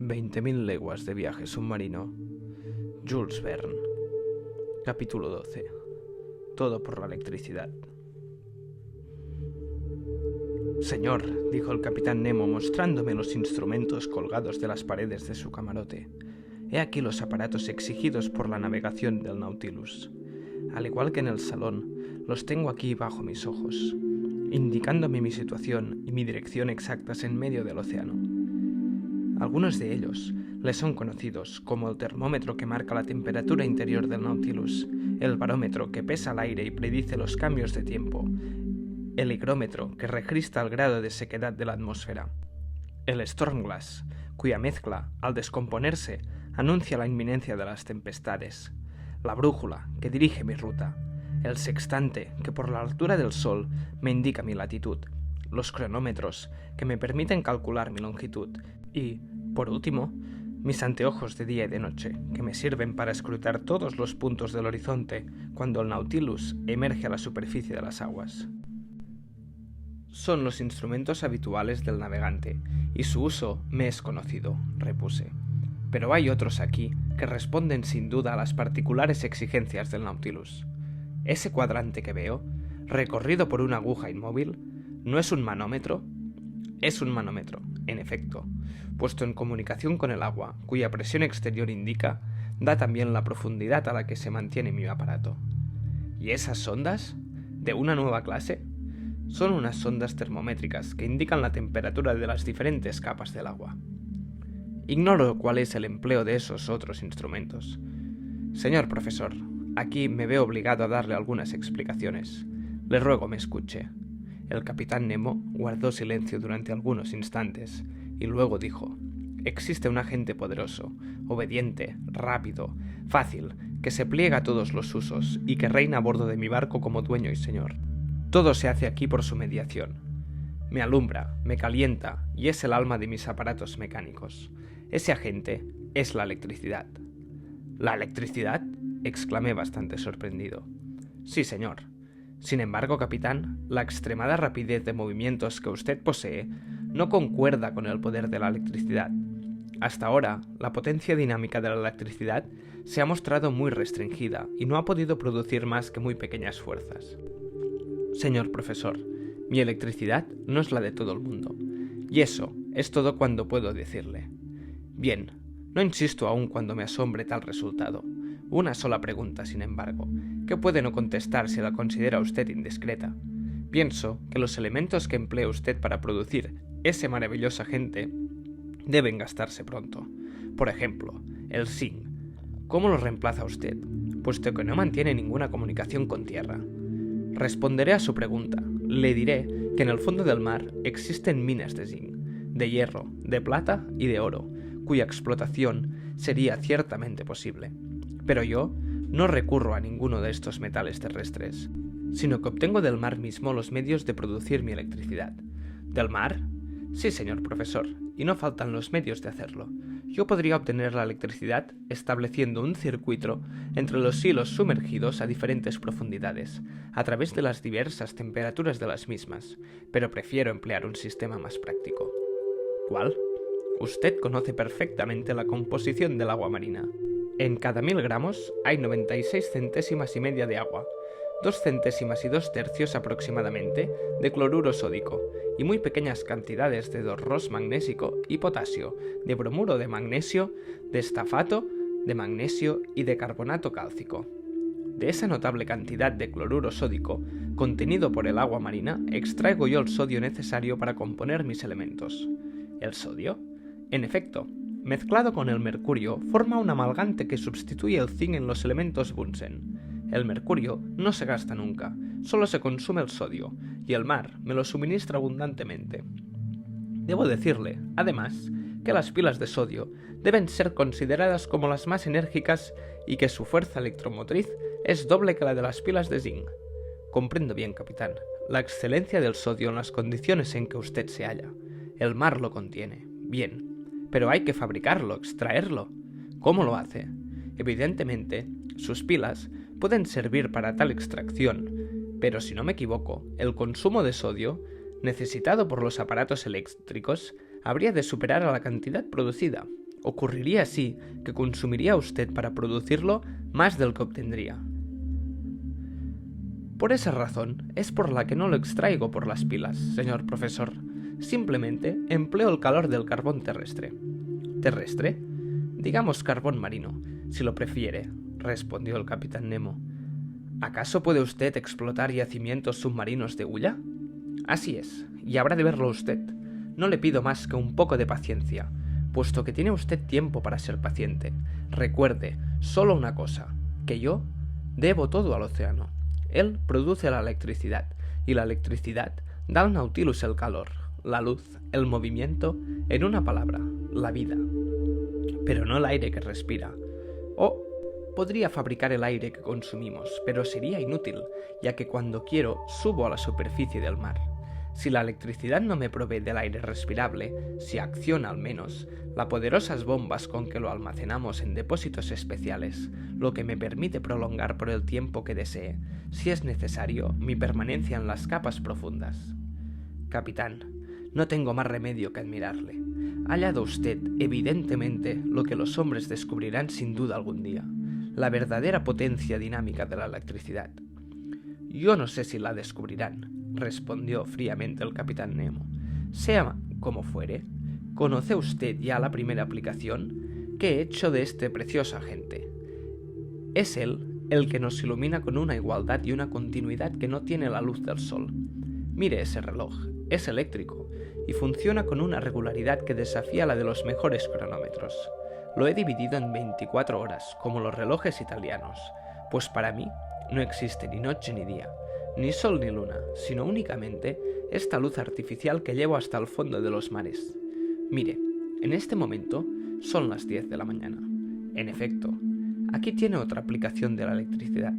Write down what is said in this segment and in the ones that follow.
20.000 leguas de viaje submarino. Jules Verne. Capítulo 12. Todo por la electricidad. Señor, dijo el capitán Nemo mostrándome los instrumentos colgados de las paredes de su camarote. He aquí los aparatos exigidos por la navegación del Nautilus. Al igual que en el salón, los tengo aquí bajo mis ojos, indicándome mi situación y mi dirección exactas en medio del océano. Algunos de ellos les son conocidos como el termómetro que marca la temperatura interior del Nautilus, el barómetro que pesa el aire y predice los cambios de tiempo, el higrómetro que registra el grado de sequedad de la atmósfera, el Stormglass, cuya mezcla, al descomponerse, anuncia la inminencia de las tempestades, la brújula que dirige mi ruta, el sextante que por la altura del Sol me indica mi latitud, los cronómetros que me permiten calcular mi longitud y, por último, mis anteojos de día y de noche que me sirven para escrutar todos los puntos del horizonte cuando el Nautilus emerge a la superficie de las aguas. Son los instrumentos habituales del navegante y su uso me es conocido, repuse. Pero hay otros aquí que responden sin duda a las particulares exigencias del Nautilus. Ese cuadrante que veo, recorrido por una aguja inmóvil, ¿no es un manómetro? Es un manómetro, en efecto, puesto en comunicación con el agua, cuya presión exterior indica, da también la profundidad a la que se mantiene mi aparato. ¿Y esas sondas? ¿De una nueva clase? Son unas sondas termométricas que indican la temperatura de las diferentes capas del agua. Ignoro cuál es el empleo de esos otros instrumentos. Señor profesor, aquí me veo obligado a darle algunas explicaciones. Le ruego me escuche. El capitán Nemo guardó silencio durante algunos instantes y luego dijo: existe un agente poderoso, obediente, rápido, fácil, que se pliega a todos los usos y que reina a bordo de mi barco como dueño y señor. Todo se hace aquí por su mediación. Me alumbra, me calienta y es el alma de mis aparatos mecánicos. Ese agente es la electricidad. ¿La electricidad?, exclamé bastante sorprendido. Sí, señor. Sin embargo, capitán, la extremada rapidez de movimientos que usted posee no concuerda con el poder de la electricidad. Hasta ahora, la potencia dinámica de la electricidad se ha mostrado muy restringida y no ha podido producir más que muy pequeñas fuerzas. Señor profesor, mi electricidad no es la de todo el mundo, y eso es todo cuanto puedo decirle. Bien, no insisto aún cuando me asombre tal resultado. Una sola pregunta, sin embargo, que puede no contestar si la considera usted indiscreta. Pienso que los elementos que emplea usted para producir ese maravilloso agente deben gastarse pronto. Por ejemplo, el zinc. ¿Cómo lo reemplaza usted, puesto que no mantiene ninguna comunicación con tierra? Responderé a su pregunta. Le diré que en el fondo del mar existen minas de zinc, de hierro, de plata y de oro, cuya explotación sería ciertamente posible. Pero yo no recurro a ninguno de estos metales terrestres, sino que obtengo del mar mismo los medios de producir mi electricidad. ¿Del mar? Sí, señor profesor, y no faltan los medios de hacerlo. Yo podría obtener la electricidad estableciendo un circuito entre los hilos sumergidos a diferentes profundidades, a través de las diversas temperaturas de las mismas, pero prefiero emplear un sistema más práctico. ¿Cuál? Usted conoce perfectamente la composición del agua marina. En cada 1000 gramos hay 96 centésimas y media de agua, 2 centésimas y 2 tercios aproximadamente de cloruro sódico y muy pequeñas cantidades de dorros magnésico y potasio, de bromuro de magnesio, de estafato de magnesio y de carbonato cálcico. De esa notable cantidad de cloruro sódico contenido por el agua marina extraigo yo el sodio necesario para componer mis elementos. ¿El sodio? En efecto, mezclado con el mercurio, forma un amalgante que sustituye el zinc en los elementos Bunsen. El mercurio no se gasta nunca, solo se consume el sodio, y el mar me lo suministra abundantemente. Debo decirle, además, que las pilas de sodio deben ser consideradas como las más enérgicas y que su fuerza electromotriz es doble que la de las pilas de zinc. Comprendo bien, capitán, la excelencia del sodio en las condiciones en que usted se halla. El mar lo contiene, bien. Pero hay que fabricarlo, extraerlo. ¿Cómo lo hace? Evidentemente, sus pilas pueden servir para tal extracción, pero si no me equivoco, el consumo de sodio, necesitado por los aparatos eléctricos, habría de superar a la cantidad producida. Ocurriría así que consumiría usted para producirlo más del que obtendría. Por esa razón es por la que no lo extraigo por las pilas, señor profesor. Simplemente empleo el calor del carbón terrestre. ¿Terrestre? Digamos carbón marino, si lo prefiere, respondió el capitán Nemo. ¿Acaso puede usted explotar yacimientos submarinos de hulla? Así es, y habrá de verlo usted. No le pido más que un poco de paciencia, puesto que tiene usted tiempo para ser paciente. Recuerde solo una cosa, que yo debo todo al océano. Él produce la electricidad, y la electricidad da al Nautilus el calor, la luz, el movimiento, en una palabra, la vida. Pero no el aire que respira. Podría fabricar el aire que consumimos, pero sería inútil, ya que cuando quiero subo a la superficie del mar. Si la electricidad no me provee del aire respirable, si acciona al menos, las poderosas bombas con que lo almacenamos en depósitos especiales, lo que me permite prolongar por el tiempo que desee, si es necesario, mi permanencia en las capas profundas. Capitán, no tengo más remedio que admirarle. Ha hallado usted, evidentemente, lo que los hombres descubrirán sin duda algún día, la verdadera potencia dinámica de la electricidad. Yo no sé si la descubrirán, respondió fríamente el capitán Nemo. Sea como fuere, ¿conoce usted ya la primera aplicación que he hecho de este precioso agente? Es él el que nos ilumina con una igualdad y una continuidad que no tiene la luz del sol. Mire ese reloj, es eléctrico y funciona con una regularidad que desafía la de los mejores cronómetros. Lo he dividido en 24 horas, como los relojes italianos, pues para mí no existe ni noche ni día, ni sol ni luna, sino únicamente esta luz artificial que llevo hasta el fondo de los mares. Mire, en este momento son las 10 de la mañana. En efecto, aquí tiene otra aplicación de la electricidad,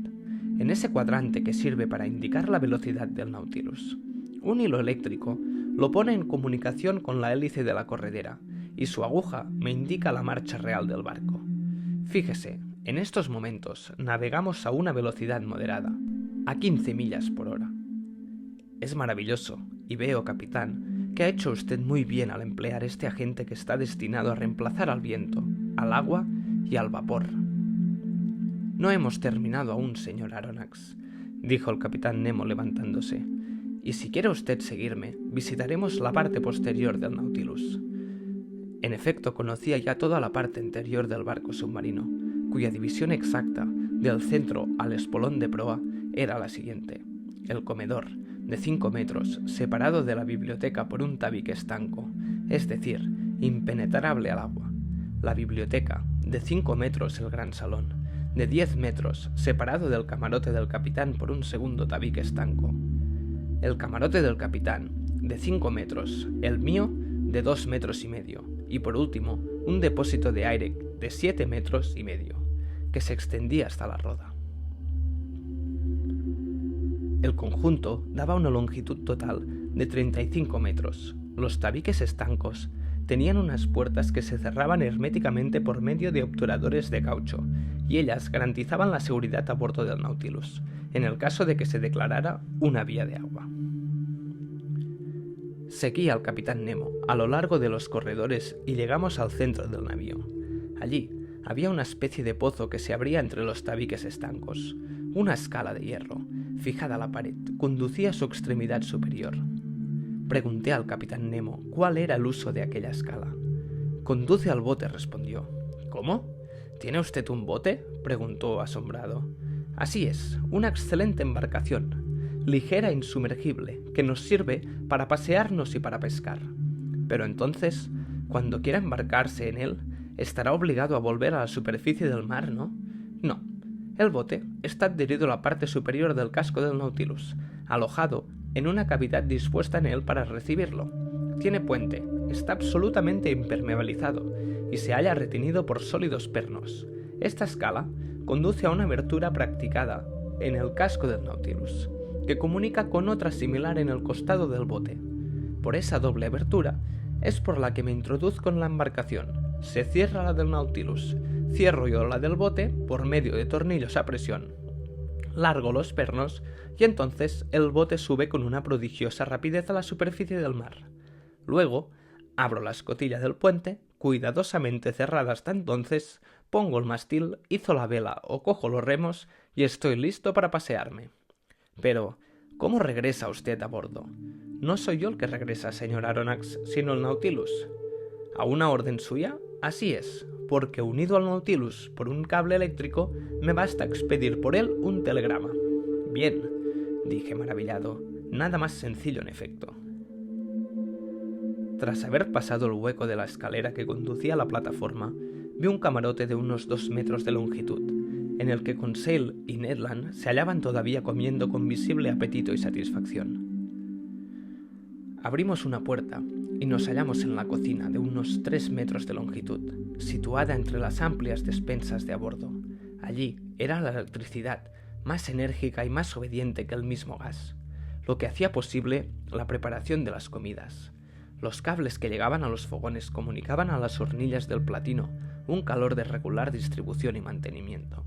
en ese cuadrante que sirve para indicar la velocidad del Nautilus. Un hilo eléctrico lo pone en comunicación con la hélice de la corredera, y su aguja me indica la marcha real del barco. Fíjese, en estos momentos navegamos a una velocidad moderada, a 15 millas por hora. Es maravilloso, y veo, capitán, que ha hecho usted muy bien al emplear este agente que está destinado a reemplazar al viento, al agua y al vapor. No hemos terminado aún, señor Aronnax, dijo el capitán Nemo levantándose, y si quiere usted seguirme, visitaremos la parte posterior del Nautilus. En efecto, conocía ya toda la parte interior del barco submarino, cuya división exacta, del centro al espolón de proa, era la siguiente. El comedor, de 5 metros, separado de la biblioteca por un tabique estanco, es decir, impenetrable al agua. La biblioteca, de 5 metros el gran salón, de 10 metros, separado del camarote del capitán por un segundo tabique estanco. El camarote del capitán, de 5 metros, el mío, de 2 metros y medio, y por último, un depósito de aire de 7 metros y medio, que se extendía hasta la roda. El conjunto daba una longitud total de 35 metros. Los tabiques estancos tenían unas puertas que se cerraban herméticamente por medio de obturadores de caucho, y ellas garantizaban la seguridad a bordo del Nautilus, en el caso de que se declarara una vía de agua. Seguí al capitán Nemo a lo largo de los corredores y llegamos al centro del navío. Allí había una especie de pozo que se abría entre los tabiques estancos. Una escala de hierro, fijada a la pared, conducía a su extremidad superior. Pregunté al capitán Nemo cuál era el uso de aquella escala. «Conduce al bote», respondió. «¿Cómo? ¿Tiene usted un bote?», preguntó asombrado. «Así es, una excelente embarcación, ligera e insumergible, que nos sirve para pasearnos y para pescar. Pero entonces, cuando quiera embarcarse en él, estará obligado a volver a la superficie del mar, ¿no?». «No. El bote está adherido a la parte superior del casco del Nautilus, alojado en una cavidad dispuesta en él para recibirlo. Tiene puente, está absolutamente impermeabilizado y se halla retenido por sólidos pernos. Esta escala conduce a una abertura practicada en el casco del Nautilus, que comunica con otra similar en el costado del bote. Por esa doble abertura es por la que me introduzco en la embarcación. Se cierra la del Nautilus, cierro yo la del bote por medio de tornillos a presión, largo los pernos y entonces el bote sube con una prodigiosa rapidez a la superficie del mar. Luego abro la escotilla del puente, cuidadosamente cerrada hasta entonces, pongo el mástil, izo la vela o cojo los remos y estoy listo para pasearme. Pero, ¿cómo regresa usted a bordo? No soy yo el que regresa, señor Aronnax, sino el Nautilus. ¿A una orden suya? Así es, porque unido al Nautilus por un cable eléctrico, me basta expedir por él un telegrama. Bien, dije maravillado, nada más sencillo en efecto. Tras haber pasado el hueco de la escalera que conducía a la plataforma, vi un camarote de unos 2 metros de longitud, en el que Conseil y Ned Land se hallaban todavía comiendo con visible apetito y satisfacción. Abrimos una puerta y nos hallamos en la cocina de unos 3 metros de longitud, situada entre las amplias despensas de a bordo. Allí era la electricidad, más enérgica y más obediente que el mismo gas, lo que hacía posible la preparación de las comidas. Los cables que llegaban a los fogones comunicaban a las hornillas del platino un calor de regular distribución y mantenimiento.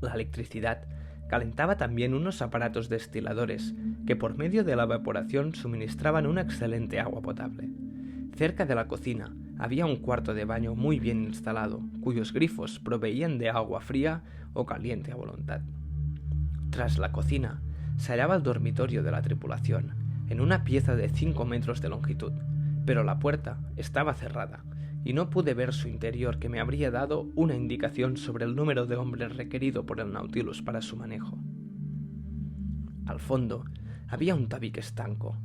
La electricidad calentaba también unos aparatos destiladores que por medio de la evaporación suministraban una excelente agua potable. Cerca de la cocina había un cuarto de baño muy bien instalado, cuyos grifos proveían de agua fría o caliente a voluntad. Tras la cocina se hallaba el dormitorio de la tripulación, en una pieza de 5 metros de longitud, pero la puerta estaba cerrada y no pude ver su interior, que me habría dado una indicación sobre el número de hombres requerido por el Nautilus para su manejo. Al fondo había un tabique estanco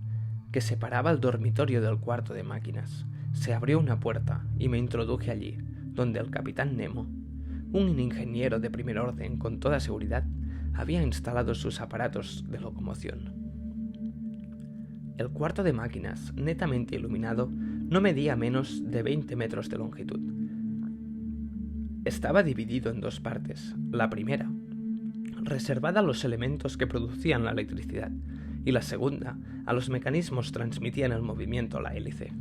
que separaba el dormitorio del cuarto de máquinas. Se abrió una puerta y me introduje allí, donde el capitán Nemo, un ingeniero de primer orden con toda seguridad, había instalado sus aparatos de locomoción. El cuarto de máquinas, netamente iluminado, no medía menos de 20 metros de longitud. Estaba dividido en 2 partes. La primera, reservada a los elementos que producían la electricidad, y la segunda, a los mecanismos que transmitían el movimiento a la hélice.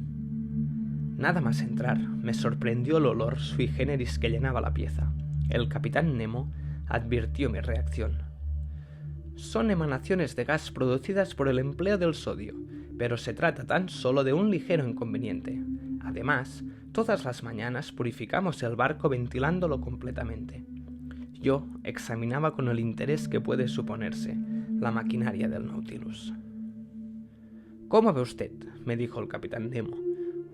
Nada más entrar, me sorprendió el olor sui generis que llenaba la pieza. El capitán Nemo advirtió mi reacción. Son emanaciones de gas producidas por el empleo del sodio, pero se trata tan solo de un ligero inconveniente. Además, todas las mañanas purificamos el barco ventilándolo completamente. Yo examinaba con el interés que puede suponerse la maquinaria del Nautilus. «¿Cómo ve usted?», me dijo el capitán Nemo.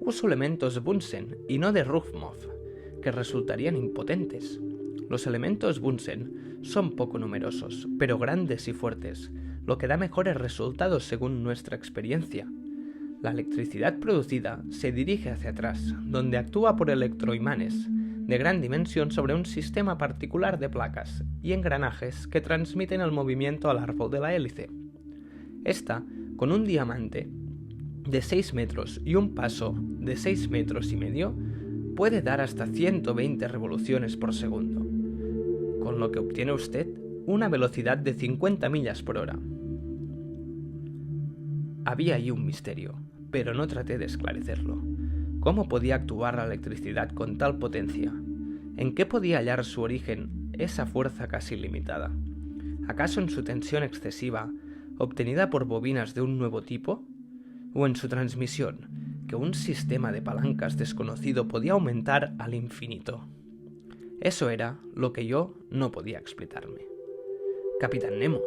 «Uso elementos Bunsen y no de Ruhmhoff, que resultarían impotentes. Los elementos Bunsen son poco numerosos, pero grandes y fuertes, lo que da mejores resultados según nuestra experiencia. La electricidad producida se dirige hacia atrás, donde actúa por electroimanes de gran dimensión sobre un sistema particular de placas y engranajes que transmiten el movimiento al árbol de la hélice. Esta, con un diamante de 6 metros y un paso de 6 metros y medio, puede dar hasta 120 revoluciones por segundo, con lo que obtiene usted una velocidad de 50 millas por hora. Había ahí un misterio, pero no traté de esclarecerlo. ¿Cómo podía actuar la electricidad con tal potencia? ¿En qué podía hallar su origen esa fuerza casi ilimitada? ¿Acaso en su tensión excesiva, obtenida por bobinas de un nuevo tipo? ¿O en su transmisión, que un sistema de palancas desconocido podía aumentar al infinito? Eso era lo que yo no podía explicarme. Capitán Nemo,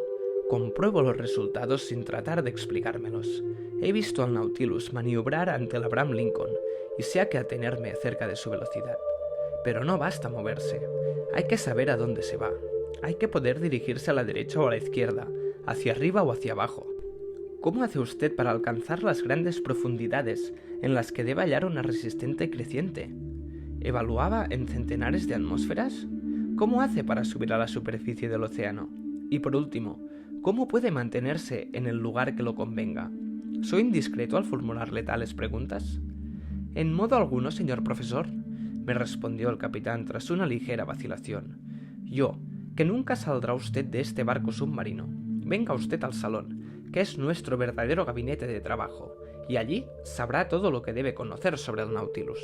compruebo los resultados sin tratar de explicármelos. He visto al Nautilus maniobrar ante el Abraham Lincoln y sé a qué atenerme acerca de su velocidad. Pero no basta moverse. Hay que saber a dónde se va. Hay que poder dirigirse a la derecha o a la izquierda, hacia arriba o hacia abajo. ¿Cómo hace usted para alcanzar las grandes profundidades en las que debe hallar una resistente creciente? ¿Evaluaba en centenares de atmósferas? ¿Cómo hace para subir a la superficie del océano? Y por último, ¿cómo puede mantenerse en el lugar que lo convenga? ¿Soy indiscreto al formularle tales preguntas? En modo alguno, señor profesor, me respondió el capitán tras una ligera vacilación. Yo, que nunca saldrá usted de este barco submarino. Venga usted al salón, que es nuestro verdadero gabinete de trabajo, y allí sabrá todo lo que debe conocer sobre el Nautilus.